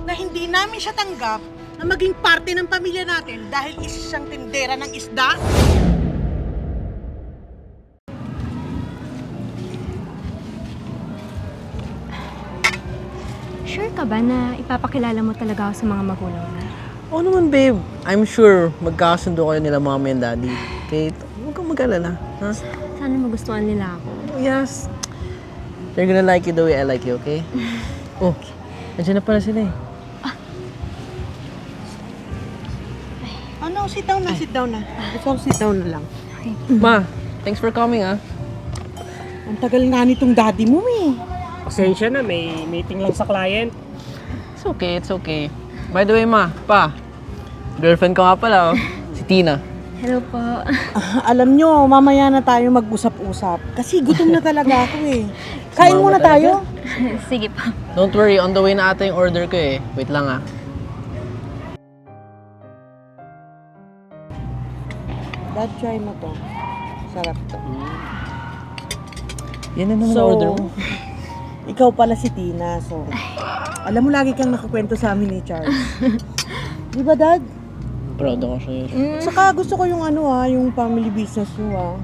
na hindi namin siya tanggap na maging parte ng pamilya natin dahil isa siyang tindera ng isda? Sure ka ba na ipapakilala mo talaga ako sa mga magulang mo? Oo naman, babe. I'm sure magkakasundo kayo nila mommy and daddy. Okay, huwag kang mag-alala. Ha? Sana magustuhan nila ako. Oh, yes. They're gonna like you the way I like you, okay? Oh, nandiyan na pala sila eh. Ano, sit down na, sit down na. Ikaw, sit down na lang. Ma, thanks for coming, ah. Ang tagal nga nitong daddy mo eh. Pasensya na, may meeting lang sa client. It's okay, it's okay. By the way, ma, pa, girlfriend ko nga pala, oh. Si Tina. Hello po. Alam nyo, mamaya na tayo mag-usap-usap. Kasi gutom na talaga ako eh. Kain Sumama muna tayo. Sige po. Don't worry, on the way na ata yung order ko eh. Wait lang, ah. Dad, try mo to. Sarap to. Yan na naman So, order mo. ikaw pala si Tina. So, alam mo lagi kang nakakwento sa amin ni Charles. Di ba, Dad? Proud ako sa'yo. Saka gusto ko yung yung family business nyo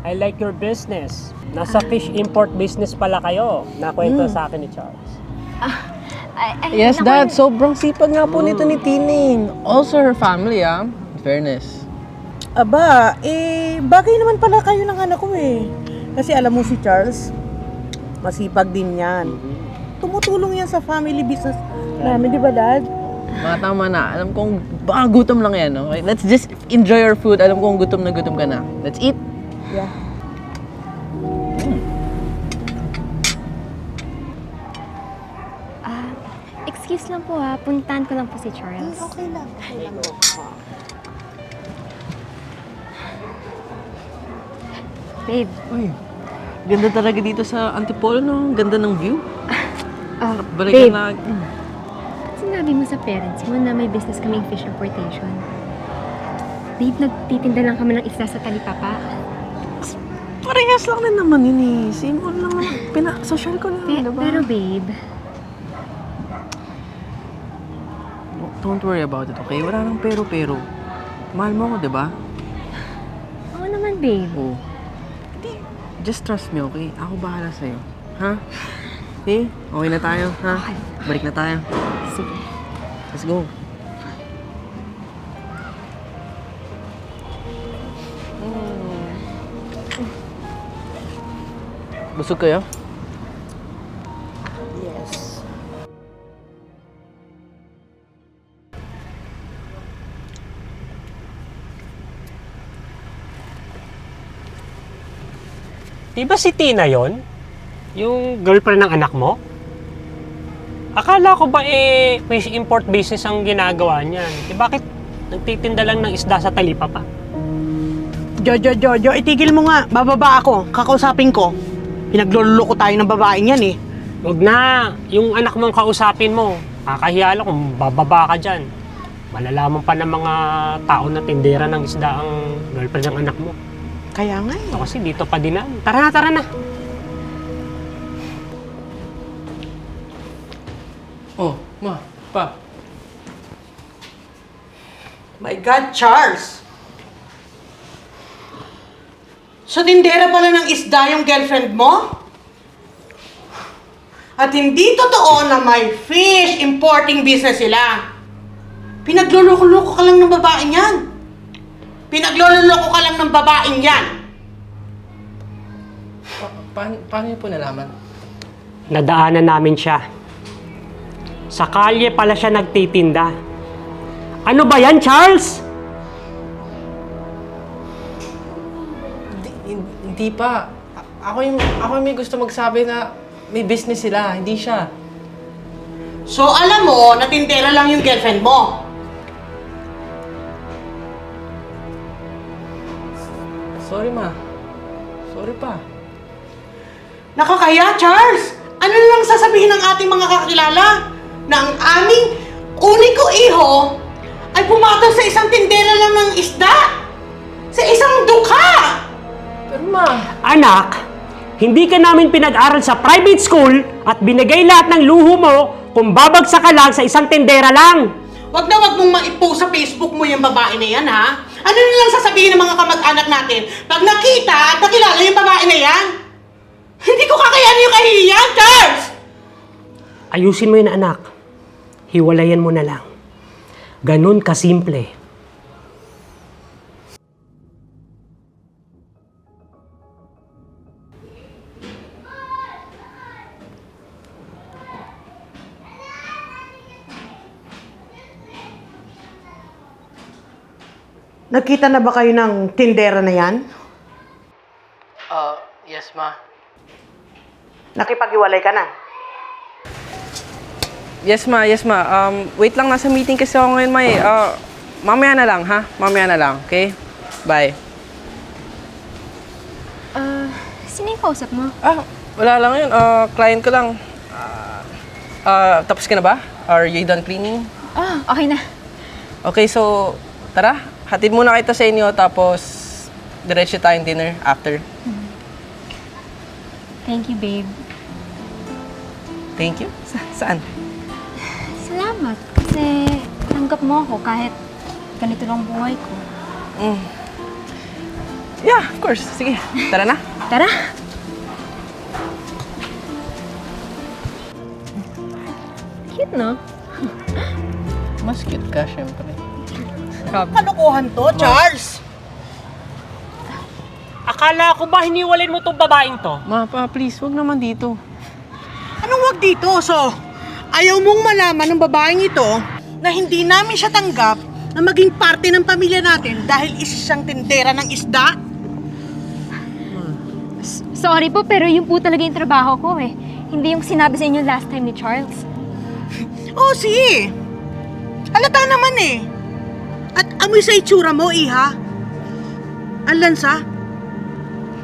I like your business. Nasa fish import business pala kayo. Nakwento sa akin ni Charles. Yes, Dad. Sobrang sipag nga po nito ni Tining. Also her family, ah. In fairness. Aba, bagay naman pala kayo ng anak ko eh. Kasi alam mo si Charles, masipag din yan. Tumutulong yan sa family business namin, di ba, Dad? Mga tama na. Alam kong baka gutom lang yan, okay? Let's just enjoy our food. Alam kong gutom na gutom ka na. Let's eat. Yeah. Excuse lang po ha. Puntahan ko lang po si Charles. Okay lang. Okay lang. Babe, Uy, ganda talaga dito sa Antipolo, no? Ganda ng view. Balik babe, na. ba't sinabi mo sa parents mo na may business kaming fish importation? Babe, nagtitinda lang kami ng isda sa Talipapa. Parehas lang din naman yun eh. Same all lang naman. Social ko lang, diba? Pero babe, Don't worry about it, okay? Wala nang pero-pero. Mahal mo ako, diba? oo naman babe. Oo. Hindi. Just trust me, okay? Ako bahala sa'yo. Ha? Okay? Okay na tayo, ha? Okay. Balik na tayo. Sige. Let's go. Busog kayo? Yes. Di ba si Tina yon? Yung girlfriend ng anak mo? Akala ko ba fish import business ang ginagawa niyan? Bakit nagtitinda lang ng isda sa Talipapa? Jojo, itigil mo nga. Bababa ako. Kakausapin ko. Pinagluloko tayo ng babaeng yan eh. Wag na, yung anak mong kausapin mo. Kakahiya lang kung bababa ka dyan. Malalaman pa ng mga tao na tindera ng isda ang girlfriend ng anak mo. Kaya nga eh. Ito kasi dito pa din na. Tara na. Oh, ma, pa. My God, Charles! So, tindera pala ng isda yung girlfriend mo? At hindi totoo na may fish importing business sila. Pinagluloko-loko ka lang ng babaeng yan. Pinagluloko ka lang ng babaeng yan. Paano niyo po nalaman? Nadaanan namin siya. Sa kalye pala siya nagtitinda. Ano ba yan, Charles? Hindi pa. Ako yung may gusto magsabi na may business sila, hindi siya. So, alam mo na tindera lang yung girlfriend mo. Sorry, ma. Sorry pa. Nakakaya, Charles! Ano na lang sasabihin ng ating mga kakilala? Na ang aming uniko iho ay pumatol sa isang tindera lang ng isda? Sa isang dukha! Pero ma, Anak, hindi ka namin pinag-aral sa private school at binigay lahat ng luho mo kung babagsak ka lang sa isang tindera lang. Wag na wag mong maipost sa Facebook mo yung babae na yan, ha? Ano na lang sasabihin ng mga kamag-anak natin pag nakita at nakilala yung babae na yan? Hindi ko kakayanin yung kahihiyan, Charles! Ayusin mo yun, anak. Hiwalayan mo na lang. Ganun kasimple. Nagkita na ba kayo ng tindera na yan? Yes, ma. Nakipag-iwalay ka na? Yes, ma. Wait lang, nasa meeting kasi ako ngayon, ma eh. Mamaya na lang, ha? Mamaya na lang, okay? Bye. Sino yung kausap mo? Wala lang yun. Client ko lang. Tapos ka na ba? Are you done cleaning? Okay na. Okay, so, tara. Hatid muna kita sa inyo, tapos diretso tayong dinner after. Thank you, babe. Thank you. Saan? Salamat. Kasi tanggap mo ako kahit ganito lang buhay ko. Yeah, of course. Sige, tara na. Tara! Cute, no? Mas cute ka, syempre. Kalokohan to, Charles! Akala ko ba hiniwalayin mo tong babaeng to? Ma, please, wag naman dito. Anong wag dito? So, ayaw mong malaman ng babaeng ito na hindi namin siya tanggap na maging parte ng pamilya natin dahil isa siyang tindera ng isda? Sorry po, pero yun po talaga yung trabaho ko eh. Hindi yung sinabi sa inyo last time ni Charles. Oh, sige. Halata naman eh. At amoy sa itsura mo, iha. Ang lansa.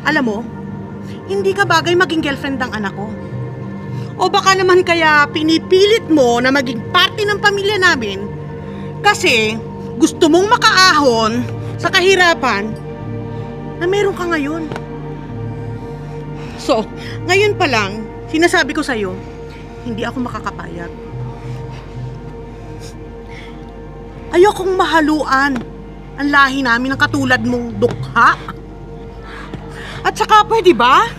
Alam mo, hindi ka bagay maging girlfriend ng anak ko. O baka naman kaya pinipilit mo na maging parte ng pamilya namin kasi gusto mong makaahon sa kahirapan na meron ka ngayon. So, ngayon pa lang, sinasabi ko sa'yo, hindi ako makakapayag. Ayokong mahaluan ang lahi namin ng katulad mong dukha. At saka pwede ba?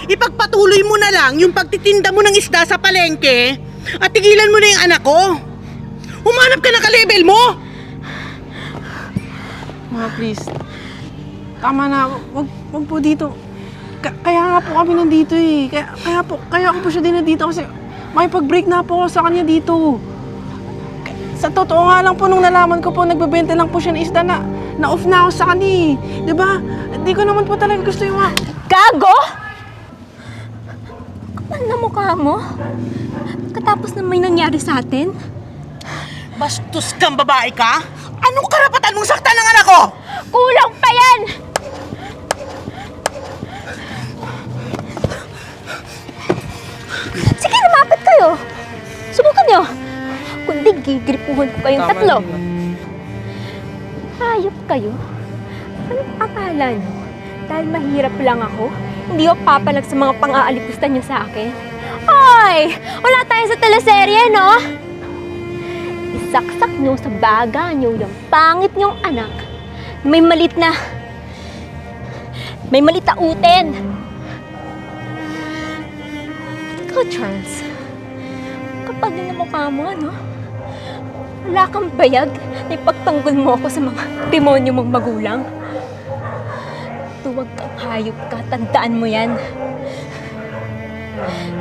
Ipagpatuloy mo na lang yung pagtitinda mo ng isda sa palengke at tigilan mo na yung anak ko. Humanap ka ng ka-level mo! Ma, please. Tama na. Wag po dito. Kaya nga po kami nandito eh. Kaya ako po siya din nandito kasi makipag-break na po ako sa kanya dito. Sa totoo nga lang po, nung nalaman ko po, nagbebenta lang po siya ng isda na off na ako sa kanya eh. Diba? Hindi ko naman po talaga gusto yung Gago! Kapal na mukha mo. Katapos na may nangyari sa atin. Bastos kang babae ka? Anong karapatan mong saktan ng anak ko? Kulang pa yan! Sige, lumapit kayo. Subukan nyo. Kundi gigripuhan ko kayong tatlo. Hayop kayo. Anong akala nyo? Dahil mahirap lang ako, hindi ako papalag sa mga pang-aalipusta nyo sa akin. Ay! Wala tayo sa teleserye, no? Isaksak nyo sa baga nyo yung pangit nyong anak. May malit na uten. Ikaw, Charles. Kapag din ang mukha mo, ano? Wala kang bayag na ipagtanggol mo ako sa mga demonyo mong magulang. Tuwag kang hayop ka, tandaan mo yan.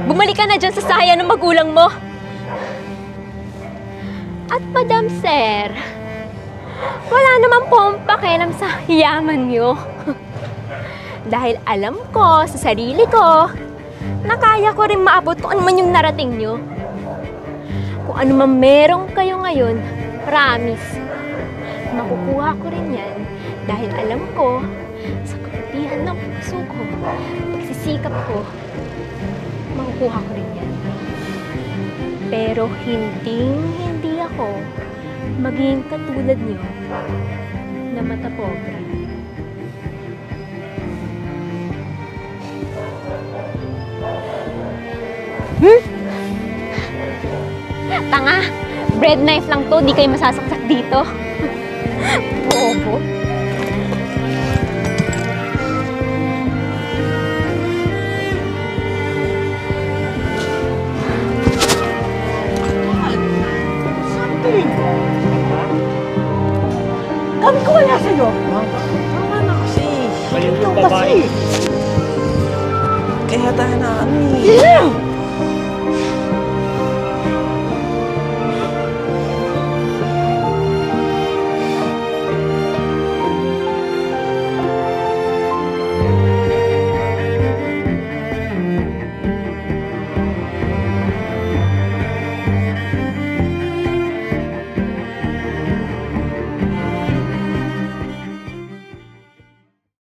Bumalik ka na dyan sa saya ng magulang mo. At Madam Sir, wala naman po akong pakialam sa yaman niyo. Dahil alam ko sa sarili ko na kaya ko rin maabot kung ano man yung narating niyo. Kung ano man meron kayo ngayon, promise, makukuha ko rin yan dahil alam ko sa kaputihan ng puso ko, pagsisikap ko, makukuha ko rin yan. Pero hindi ako maging katulad niyo na mata pobre. Tanga, bread knife lang to, di kayo masasaksak dito. Bobo. Something. Kami ko kaya sa'yo. Tama na kasi. Baliw yung Ikaw babae. kasi. Kaya tayo na ano eh. Yeah!